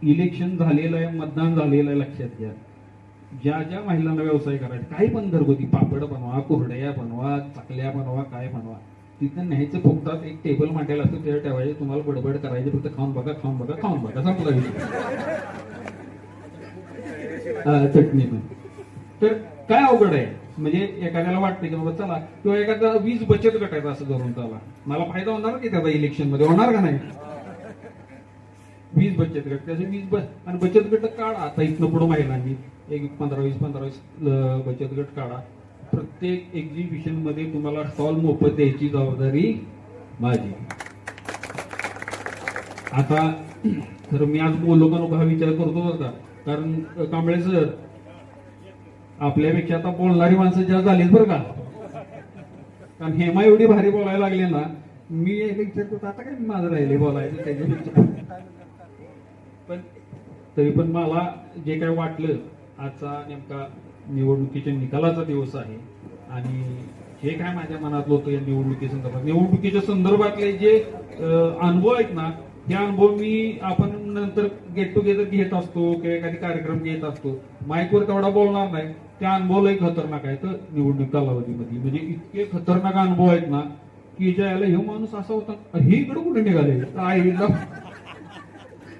इलेक्शन झालेलं आहे, मतदान झालेलं आहे, लक्षात घ्या. ज्या महिलांना व्यवसाय करायचा काही पण घरगुती पापड बनवा, कुरड्या बनवा, चकल्या बनवा, काय बनवा, तिथं न्यायचं फुकटात एक टेबल मांडायला असतं त्यावर ठेवायचे. तुम्हाला बडबड करायचे फक्त खाऊन बघा संपला चटणी. तर काय अवघड आहे म्हणजे एखाद्याला वाटतं की बाबा चला किंवा एखादा 20 बचत गटायचा असं धरून चला मला फायदा होणार की त्याचा इलेक्शन मध्ये होणार का नाही. 20 बचत गट त्याचे 20 आणि बचत गट काढा. आता इथनं पुढे महिलांनी एक 15-20 बचत गट काढा. प्रत्येक एक्झिबिशन मध्ये तुम्हाला स्टॉल मोफत द्यायची जबाबदारी माझी. आता खरं मी आज बोललो का नको हा विचार करतो बरं का. कारण कांबळे सर आपल्यापेक्षा आता बोलणारी माणसं जास्त झालीच बरं का. कारण हेमा एवढी भारी बोलायला लागली ना मी एक विचार करतो आता काय माझं राहिले बोलायचं त्याच्यापेक्षा. पण तरी पण मला जे काय वाटलं आजचा नेमका निवडणुकीच्या निकालाचा दिवस आहे आणि जे काय माझ्या मनात होतं या निवडणुकीच्या संदर्भातले जे अनुभव आहेत ना हे अनुभव मी आपण नंतर गेट टुगेदर घेत असतो किंवा एखादी कार्यक्रम घेत असतो. माईकवर तेवढा बोलणार नाही. त्या अनुभव लई खतरनाक आहे. तर निवडणूक कालावधीमध्ये म्हणजे इतके खतरनाक अनुभव आहेत ना की ज्याला हे माणूस असा होता हे इकडे कुठे निघाले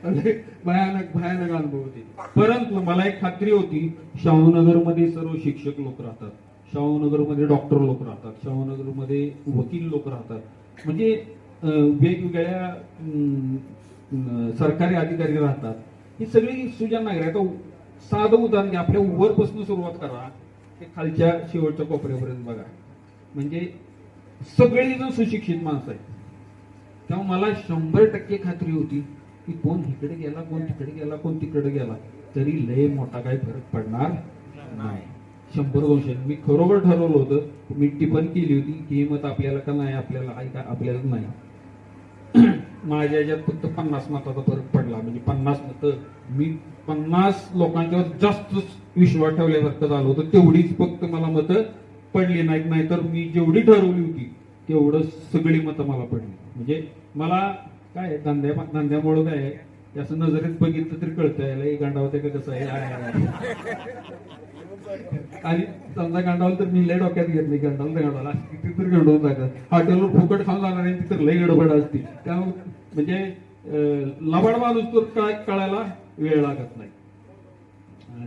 भयानक भयानक अनुभव होते. परंतु मला एक खात्री होती, शाहूनगरमध्ये सर्व शिक्षक लोक राहतात, शाहूनगरमध्ये डॉक्टर लोक राहतात, शाहूनगरमध्ये वकील लोक राहतात, म्हणजे वेगवेगळ्या सरकारी अधिकारी राहतात. ही सगळी सुजाण नागरिक. आता साधं उदाहरण घ्या, आपल्या वरपासून सुरुवात करा ते खालच्या शेवटच्या कोपऱ्यापर्यंत बघा, म्हणजे सगळेजण सुशिक्षित माणसं आहेत. तेव्हा मला 100% खात्री होती की कोण इकडे गेला, कोण तिकडे गेला, कोण तिकडे गेला तरी लय मोठा काही फरक पडणार नाही. 100-200 मी खरोखर ठरवलं होतं. मी टिप्पणी केली होती की हे मत आपल्याला का नाही, आपल्याला आहे का, आपल्याला नाही. माझ्या याच्यात फक्त 50 मताचा फरक पडला, म्हणजे 50 मतं. मी 50 लोकांच्यावर जास्त विश्वास ठेवल्यासारखं झालं होतं, तेवढीच फक्त मला मतं पडली नाहीत. नाही तर मी जेवढी ठरवली होती तेवढं सगळी मतं मला पडली. म्हणजे मला काय धंद्यामुळं काय आहे, असं नजरेत बघितलं तरी कळतं याला हे गांडावते का कसं आहे. आणि समजा गांडावलं तर मी लय डोक्यात घेत नाही, गांडावला किती तर गडवून जातात. हॉटेलवर फुकट खाऊन जाणार नाही तिथं लय गडबड असते. त्यामुळे म्हणजे लबाड माणूस तर काय कळायला वेळ लागत नाही.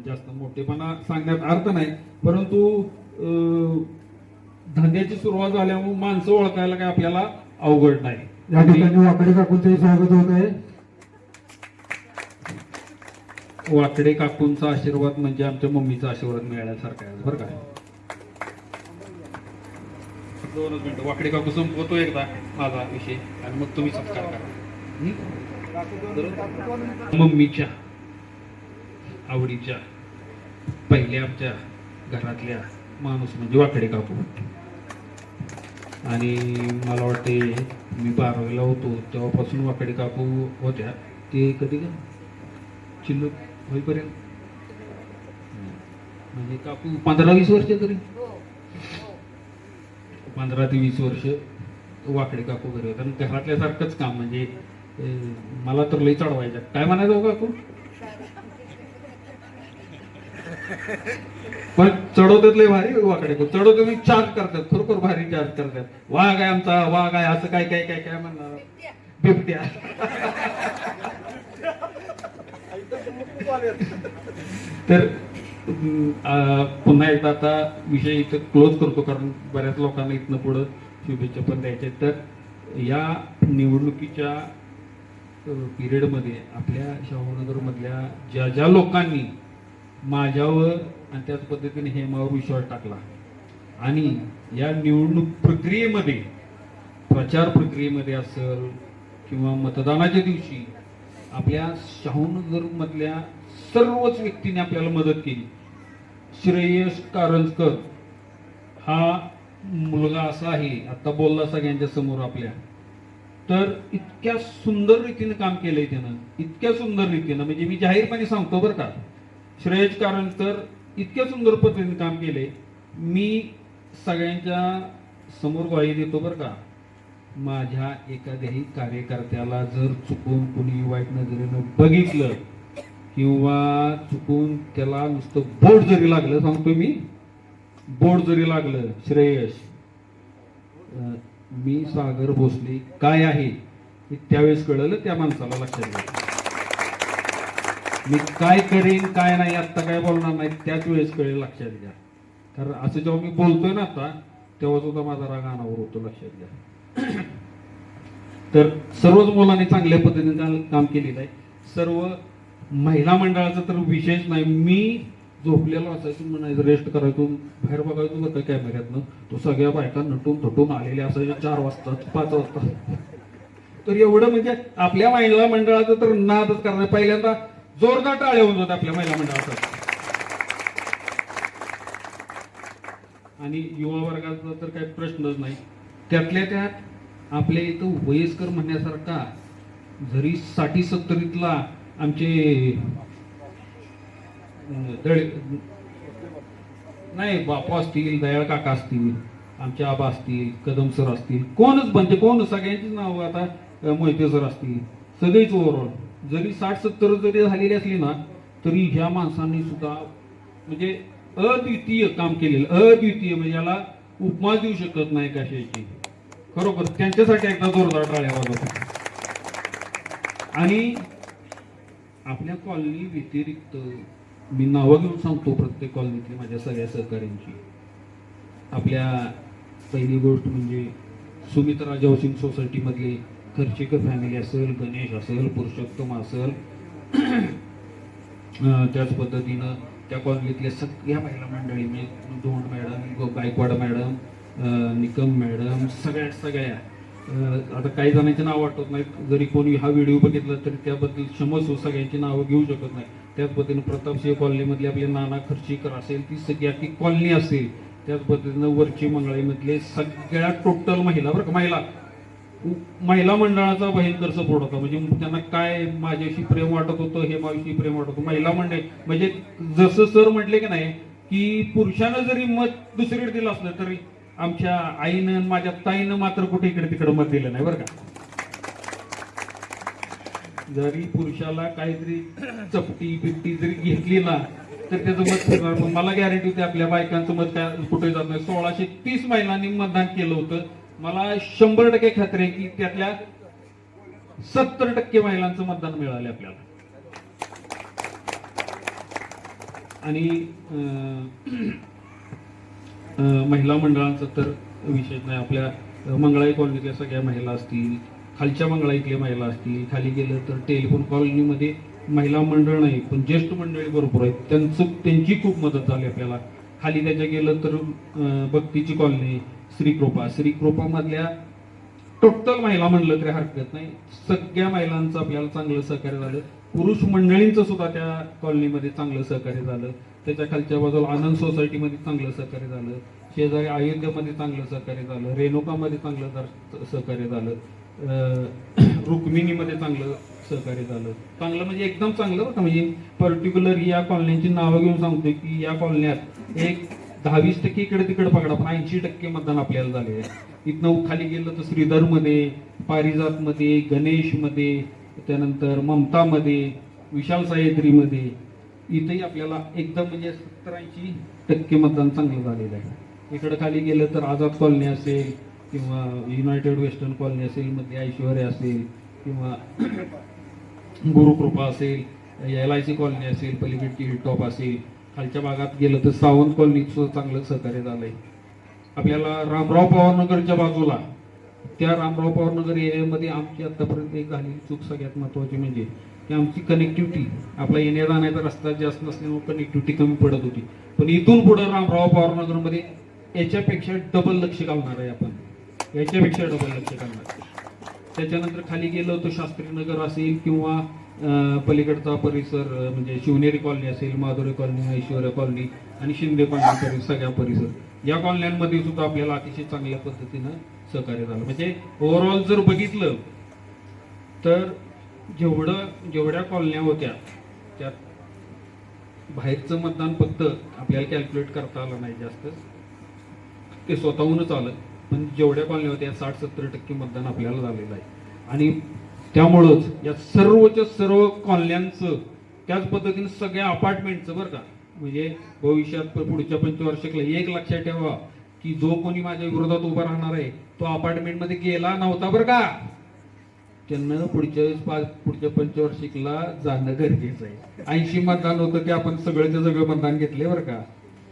जास्त मोठेपणा सांगण्यात अर्थ नाही, परंतु धंद्याची सुरुवात झाल्यामुळे माणसं ओळखायला काय आपल्याला अवघड नाही. या ठिकाणी वाकडे काकूंचंही स्वागत होत आहे. वाकडे काकूंचा आशीर्वाद म्हणजे आमच्या मम्मीचा आशीर्वाद मिळाल्यासारखा आहे बरं का. 2 मिनिटं वाकडे काकू संपवतो एकदा माझा विषय आणि मग तुम्ही सत्कार करा. मम्मीच्या आवडीच्या पहिल्या आमच्या घरातल्या माणूस म्हणजे वाकडे काकू. आणि मला वाटते मी 12वीला होतो तेव्हापासून वाकडे काकू होत्या. ते कधी का चिल्लूक होईपर्यंत म्हणजे काकू 15-20 वर्ष तरी 15 ते 20 वर्ष वाकडे काकू घरी होता. आणि घरातल्यासारखंच काम म्हणजे मला तर लई चढवायचं. काय म्हणायचं काकू, पण चढवतात लय भारी वाकडे काकू. चढवतो मी चार्ज करतात, खरोखर भारी चार्ज करतात. वाघ आहे आमचा, वाघ आहे असं काय काय काय काय म्हणणार, बिबट्या. तर पुन्हा एकदा आता विषय इथं क्लोज करतो, कारण बऱ्याच लोकांना इथनं पुढं शुभेच्छा पण द्यायच्या. तर या निवडणुकीच्या पिरियडमध्ये आपल्या शाहूनगरमधल्या ज्या ज्या लोकांनी माझ्यावर आणि त्याच पद्धतीने हेमावर विश्वास टाकला आणि या निवडणूक प्रक्रियेमध्ये, प्रचार प्रक्रियेमध्ये असेल किंवा मतदानाच्या दिवशी आपल्या शाहूनगरमधल्या सर्वच व्यक्तींनी आपल्याला मदत केली. श्रेयस कारंजकर हा मुलगा असा आहे, आता बोलला सगळ्यांच्या समोर आपल्या, तर इतक्या सुंदर रीतीने काम केलंय त्यानं, इतक्या सुंदर रीतीनं, म्हणजे मी जाहीरपणे सांगतो बरं का, श्रेयस कारंजकर इतक्या सुंदर पद्धतीने काम केलंय. मी सगळ्यांच्या समोर ग्वाही देतो बरं का, माझ्या एखाद्याही कार्यकर्त्याला जर चुकून कुणी वाईट नजरेनं बघितलं किंवा चुकून त्याला नुसतं बोट जरी लागलं, सांगतो मी, बोट जरी लागलं, श्रेयस, मी सागर भोसले काय आहे हे त्यावेळेस कळलं त्या माणसाला लक्षात घ्या. मी काय करेन काय नाही आत्ता काय बोलणार नाही त्याच वेळेस कळेल, लक्षात घ्या. कारण असं जेव्हा मी बोलतोय ना आता, तेव्हा सुद्धा माझा राग अनावर होतो, लक्षात घ्या. तर सर्वच मुलांनी चांगल्या पद्धतीने काम केलेलं आहे. सर्व महिला मंडळाचा तर विशेष नाही. मी झोपलेलो असायचो, म्हणायचं रेस्ट करायचो, बाहेर बघायचो बघा कॅमेऱ्यातनं, तो सगळ्या बायका नटून थटून आलेल्या असायच्या 4 वाजता 5 वाजता. तर एवढं म्हणजे आपल्या महिला मंडळाचं तर नादच करणार. पहिल्यांदा जोरदार टाळ्या होऊन जातात आपल्या महिला मंडळाचा. आणि युवा वर्गाचा तर काही प्रश्नच नाही. त्यातल्या त्यात आपल्या इथं वयस्कर म्हणण्यासारखा जरी 60-70तला आमचे नाही बापू असतील, दयाळ काका असतील, आमचे आबा असतील, कदम सर असतील, कोणच म्हणजे कोण, सगळ्यांचीच नाव आता मोहिते सर असतील, सगळीच ओव्हरऑल जरी 60-70 जरी झालेली असली ना, तरी ह्या माणसांनी सुद्धा म्हणजे अद्वितीय काम केलेलं, अद्वितीय म्हणजे याला उपमा देऊ शकत नाही कशाची. खरोखर त्यांच्यासाठी एकदा जोरदार टाळ्या वाजवतो. आणि आपल्या कॉलनी व्यतिरिक्त मी नावं घेऊन सांगतो प्रत्येक कॉलनीतली माझ्या सगळ्या सहकाऱ्यांची. आपल्या पहिली गोष्ट म्हणजे सुमित्रा हाऊसिंग सोसायटीमधले खर्चेकर फॅमिली असेल, गणेश असेल, पुरुषोत्तम असेल, त्याच पद्धतीनं त्या कॉलनीतल्या सगळ्या महिला मंडळी म्हणजे Dond madam, Gaikwad madam, Nikam madam, सगळ्या आता काही जणांची नावं आठवत नाहीत. जरी कोणी हा व्हिडिओ बघितला तरी त्याबद्दल क्षमस्व सगळ्यांची नावं घेऊ शकत नाही. त्याच पद्धतीनं प्रतापसिंह कॉलनीमधले आपले नाना खर्चीकर असेल, ती सगळी अख्खी कॉलनी असेल. त्याच पद्धतीनं वरची मंगळाईमधले सगळ्या टोटल महिला, बरं का, महिला मंडळाचा भयंकर सपोर्ट होता. म्हणजे त्यांना काय माझ्याशी प्रेम वाटत होतं, हे माझ्याशी प्रेम वाटत होतं. महिला मंडळ म्हणजे जसं सर म्हटले की नाही की पुरुषानं जरी मत दुसरीकडे दिलं असलं तरी आमच्या आईनं माझ्या ताईनं मात्र कुठे इकडे तिकडे मत दिलं नाही, बरं का. जरी पुरुषाला काहीतरी चपटी पिपटी जरी घेतली ना तर त्याचं मत फिरणार. पण मला गॅरंटी होती आपल्या बायकांचं मत काय कुठे जात नाही. 1630 महिलांनी मतदान केलं होतं. मला 100% खात्री आहे की त्यातल्या 70% महिलांचं मतदान मिळालं आपल्याला. आणि महिला मंडळांचा तर विषय नाही. आपल्या मंगळाई कॉलनीतल्या सगळ्या महिला असतील, खालच्या मंगळाईतल्या महिला असतील, खाली गेलं तर टेलिफोन कॉलनीमध्ये महिला मंडळ नाही पण ज्येष्ठ मंडळी भरपूर आहेत, त्यांची खूप मदत झाली आपल्याला. खाली त्याच्या गेलं तर भक्तीची कॉलनी, श्रीकृपा मधल्या टोटल महिला म्हणलं तरी हरकत नाही, सगळ्या महिलांचं आपल्याला चांगलं सहकार्य झालं. पुरुष मंडळींचं सुद्धा त्या कॉलनीमध्ये चांगलं सहकार्य झालं. त्याच्या खालच्या बाजूला आनंद सोसायटीमध्ये चांगलं सहकार्य झालं, शेजारी अयोध्यामध्ये चांगलं सहकार्य झालं, रेणुकामध्ये चांगलं सहकार्य झालं, रुक्मिणीमध्ये चांगलं सहकार्य झालं. चांगलं म्हणजे एकदम चांगलं बरं का. म्हणजे पर्टिक्युलर या कॉलनीची नावं घेऊन सांगतोय की या कॉलनीत एक 10-20% इकडे तिकडे पकडा पण 80% मतदान आपल्याला झाले आहे. इथनं खाली गेलं तर श्रीधरमध्ये, पारिजातमध्ये, गणेशमध्ये, त्यानंतर ममतामध्ये, विशाल सह्याद्रीमध्ये, इथंही आपल्याला एकदम म्हणजे 70-80% मतदान चांगलं झालेलं आहे. इकडं खाली गेलं तर आझाद कॉलनी असेल किंवा युनायटेड वेस्टर्न कॉलनी असेल, मध्ये ऐश्वर्या असेल किंवा गुरुकृपा असेल, LIC कॉलनी असेल, पलीकडची हिलटॉप असेल, खालच्या भागात गेलं तर सावंत कॉलनीत सुद्धा चांगलं सहकार्य झालंय. आपल्याला रामराव पवारनगरच्या बाजूला त्या रामराव पवारनगर एरियामध्ये आमची आतापर्यंत एक झालेली चूक सगळ्यात महत्वाची म्हणजे की आमची कनेक्टिव्हिटी, आपला येण्या जाण्याचा रस्ता जास्त नसल्यामुळे कनेक्टिव्हिटी कमी पडत होती. पण इथून पुढे रामराव पवारनगरमध्ये याच्यापेक्षा डबल लक्ष घालणार आहे आपण, याच्यापेक्षा डबल लक्ष घालणार. त्याच्यानंतर खाली गेलो तर शास्त्रीनगर असेल किंवा पलीकडचा परिसर म्हणजे शिवनेरी कॉलनी असेल, माधुरी कॉलनी, ऐश्वर्या कॉलनी आणि शिंदे कॉलनी, सगळ्या परिसर या कॉलन्यांमध्ये सुद्धा आपल्याला अतिशय चांगल्या पद्धतीनं सहकार्य झालं. म्हणजे ओव्हरऑल जर बघितलं तर जेवढ्या कॉलन्या होत्या त्यात बाहेरचं मतदान फक्त आपल्याला कॅल्क्युलेट करता आलं नाही जास्त, ते स्वतःहूनच आलं. पण जेवढ्या कॉलन्या होत्या 60-70% मतदान आपल्याला झालेलं आहे. आणि त्यामुळंच या सर्वच्या सर्व कॉलन्यांचं त्याच पद्धतीने सगळ्या अपार्टमेंटचं बरं का, म्हणजे भविष्यात पुढच्या पंचवार्षिकला एक लक्षात ठेवा की जो कोणी माझ्या विरोधात उभा राहणार आहे तो अपार्टमेंटमध्ये गेला नव्हता बरं का, त्यांना पुढच्या पंचवार्षिकला जाणं गरजेचं आहे. 80 मतदान होतं ते आपण सगळ्याचं सगळं मतदान घेतले बरं का,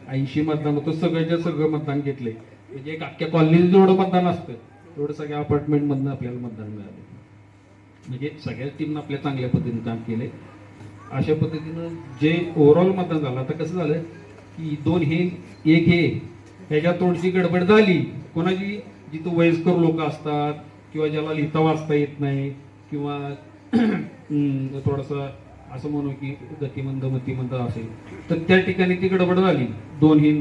80 मतदान होतं सगळ्याच्या सगळं मतदान घेतले. म्हणजे एक अख्ख्या कॉलनीचं जेवढं मतदान असतं तेवढं सगळ्या अपार्टमेंट मधनं आपल्याला मतदान मिळालं. म्हणजे सगळ्या टीमनं आपल्या चांगल्या पद्धतीने काम केले. अशा पद्धतीनं जे ओव्हरऑल मतदान झालं. आता कसं झालं की 2 हे 1 हे ह्याच्यात थोडीशी गडबड झाली. कोणाची जिथं वयस्कर लोक असतात किंवा ज्याला लिहिता वाचता येत नाही किंवा थोडंसं असं म्हणू की गतिमंद मतिमंद असेल तर त्या ठिकाणी ती गडबड झाली. 2 हे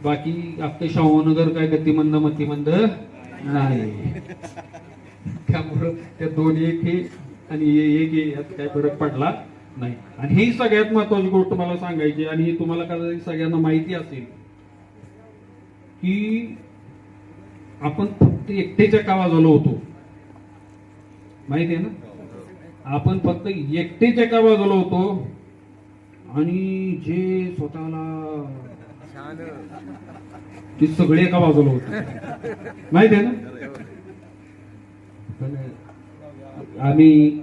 बाकी अख्खं शाहूनगर काय गतिमंद मतिमंद नाही. त्यामुळं त्या 2-1 हे आणि 1 हे यात काय फरक पडला नाही. आणि ही सगळ्यात महत्वाची गोष्ट मला सांगायची आणि ही तुम्हाला कदाचित सगळ्यांना माहिती असेल की आपण फक्त एकटेच्या का वाजवलो होतो, माहिती आहे ना. आपण फक्त एकटेच्या का वाजवलो होतो आणि जे स्वतःला ते सगळे एका बाजूला होते, माहिती आहे ना. पण आम्ही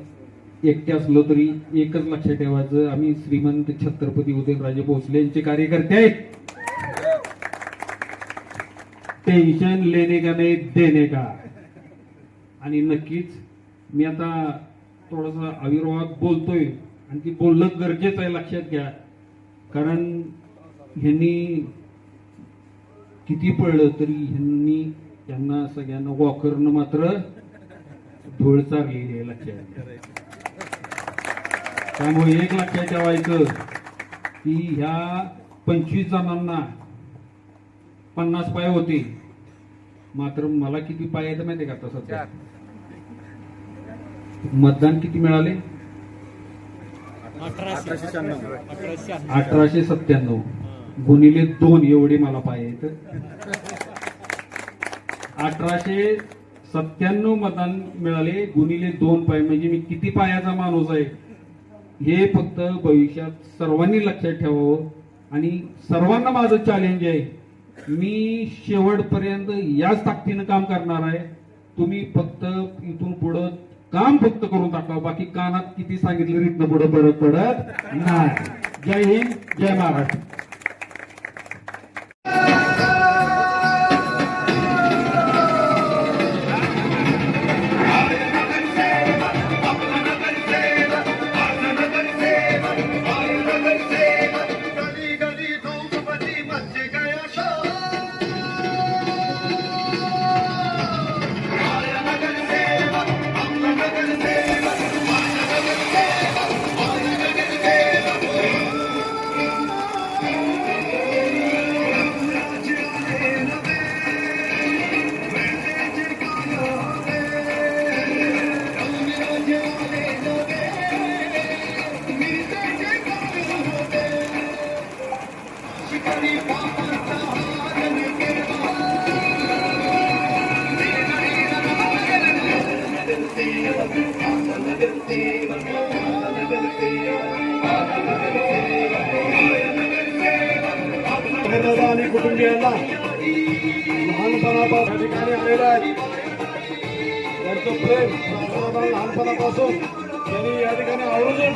एकटे असलो तरी एकच लक्षात ठेवायचं, आम्ही श्रीमंत छत्रपती उदयनराजे भोसले यांचे कार्यकर्ते आहेत. टेन्शन लेने का नाही देने का. आणि नक्कीच मी आता थोडस आविर्भावात बोलतोय आणि ती बोलणं गरजेचं आहे, लक्षात घ्या. कारण ह्यांनी किती पडलं तरी यांना सगळ्यांना वॉकरनं मात्र धूळ चारलेली आहे, लक्षात घ्या. त्यामुळे एक लक्षात ठेवायचं की ह्या 25 जणांना 50 पाय होते, मात्र मला किती पाय येतं माहिती का आता सध्या? मतदान किती मिळाले? 1897 गुणिले 2 एवढे मला पाय आहेत. 1897 मतदान मिळाले गुणिले 2 पाय, म्हणजे मी किती पायाचा माणूस आहे हे फक्त भविष्यात सर्वांनी लक्षात ठेवावं. आणि सर्वांना माझं चॅलेंज आहे, मी शेवटपर्यंत याच ताकदीनं काम करणार आहे. तुम्ही फक्त इथून पुढं काम फक्त करून टाका, बाकी कानात किती सांगितलं इथनं पुढं फरक पडत नाही. जय हिंद, जय महाराष्ट्र. आणि कुटुंबियांना लहानपणापासून या ठिकाणी आलेलं आहे. त्यांचं प्रेम लहानपणापासून त्यांनी या ठिकाणी आवर्जून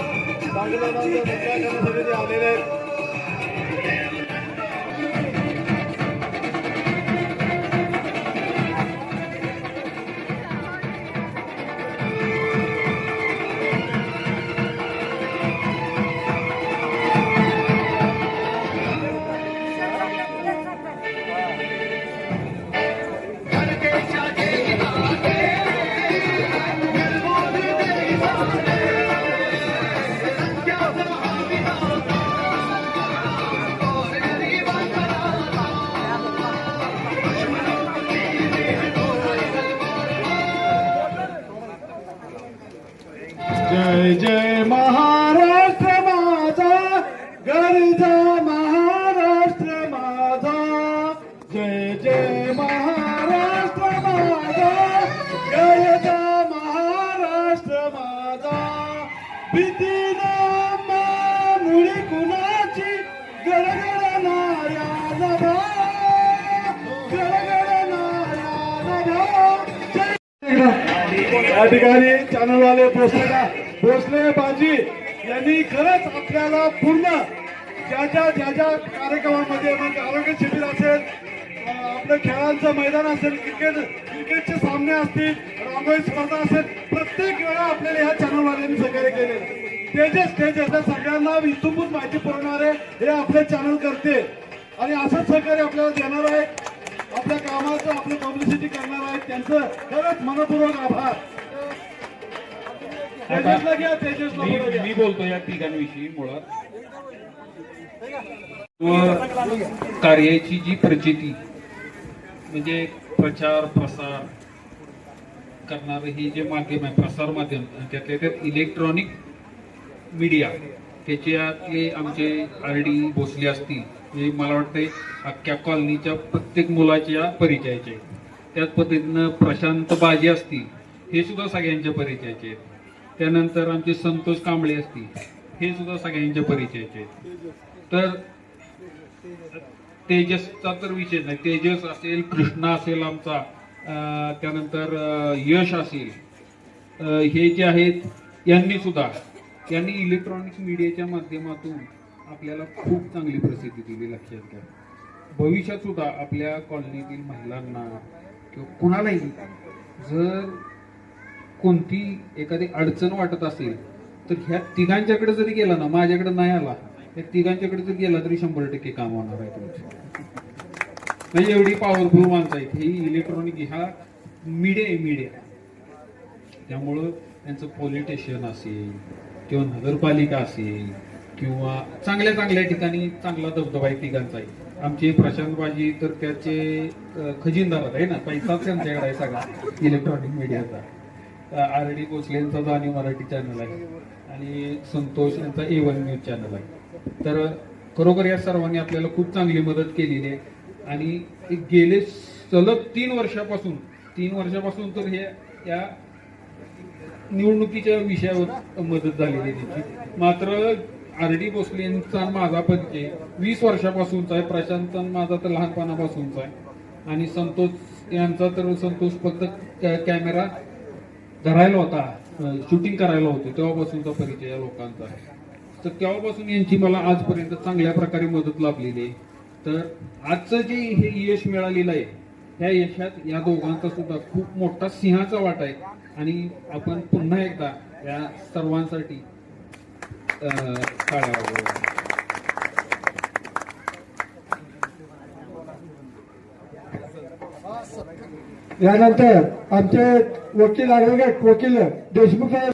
बागलांच्या धक्का करण्यासाठी ते आलेले आहेत. जय जय महाराष्ट्र माझा, गरजा महाराष्ट्र माझा. जय जय महाराष्ट्र माझा, गरजा महाराष्ट्र माझा. भीतीनं मामुळी कुणाची गडगडणाऱ्या नभा, गडगडणाऱ्या नभा. या ठिकाणी चॅनलवाले भोसले बाजी यांनी खरंच आपल्याला पूर्ण ज्या ज्या कार्यक्रमामध्ये मग आरोग्य शिबिर असेल, आपलं खेळांचं मैदान असेल, क्रिकेटचे सामने असतील, रांगोळी स्पर्धा असेल, प्रत्येक वेळा आपल्याला ह्या चॅनलवाल्यांनी सहकार्य केलेलं. तेजस त्या सगळ्यांना इथूनच माहिती पुरवणारे हे आपले चॅनल करते आणि असंच सहकार्य आपल्याला देणार आहे. आपल्या कामाचं आपली पब्लिसिटी करणार आहेत, त्यांचं खरंच मनपूर्वक आभार. तेजसला घ्या, तेजसला घ्या. मी बोलतो या तिघांविषयी. मुळात कार्याची जी प्रचिती म्हणजे प्रचार प्रसार करणार ही जे माध्यम आहे, प्रसार माध्यम, त्यातल्या त्यात इलेक्ट्रॉनिक मीडिया, त्याच्यातले आमचे RD भोसले असतील, हे मला वाटतंय अख्ख्या कॉलनीच्या प्रत्येक मुलाच्या परिचयाचे. त्याच पद्धतीनं प्रशांत बाजी असतील, हे सुद्धा सगळ्यांच्या परिचयाचे आहेत. त्यानंतर आमचे संतोष कांबळे असतील, हे सुद्धा सगळ्यांच्या परिचयाचे आहेत. तर तेजसचा तर विषय नाही, तेजस असेल, कृष्णा असेल आमचा, त्यानंतर यश असेल, हे जे आहेत यांनी इलेक्ट्रॉनिक्स मीडियाच्या माध्यमातून आपल्याला खूप चांगली प्रसिद्धी दिली. लक्षात घ्या, भविष्यात सुद्धा आपल्या कॉलनीतील महिलांना किंवा कुणालाही जर कोणती एखादी अडचण वाटत असेल तर ह्या तिघांच्याकडे जरी गेला ना, माझ्याकडे नाही आला, या तिघांच्याकडे जर गेला तरी 100% काम होणार आहे तुमचं. म्हणजे एवढी पॉवरफुल माणसं आहेत ही. इलेक्ट्रॉनिक ह्या मीडिया त्यामुळं त्यांचं पोलिटिशियन असेल किंवा नगरपालिका असेल किंवा चांगल्या ठिकाणी चांगला दबदबा आहे तिघांचा आहे. आमचे प्रशांत बाजी तर त्याचे खजिनदार आहे ना, पैसाच त्यांच्याकडे आहे सगळा इलेक्ट्रॉनिक मीडियाचा. RD भोसले यांचा जाणीव मराठी चॅनल आहे आणि संतोष यांचा A1 न्यूज चॅनल आहे. तर खरोखर या सर्वांनी आपल्याला खूप चांगली मदत केलेली आहे आणि गेले सलग 3 वर्षापासून तर हे या निवडणुकीच्या विषयावर मदत झालेली आहे त्यांची. मात्र RD भोसले यांचा माझा परिचय 20 वर्षापासूनचा आहे, प्रशांत माझा तर लहानपणापासूनचा आहे आणि संतोष यांचा तर संतोष फक्त कॅमेरा धरायला होता, शूटिंग करायला होते तेव्हापासूनचा परिचय या लोकांचा आहे. तर तेव्हापासून यांची मला आजपर्यंत चांगल्या प्रकारे मदत लाभलेली आहे. तर आजचं जे हे यश मिळालेलं आहे त्या यशात या दोघांचा सुद्धा खूप मोठा सिंहाचा वाटा आहे आणि आपण पुन्हा एकदा या सर्वांसाठी टाळ्या वाजवूया. यानंतर आमचे वकील ॲडव्होकेट वकील देशमुख साहेब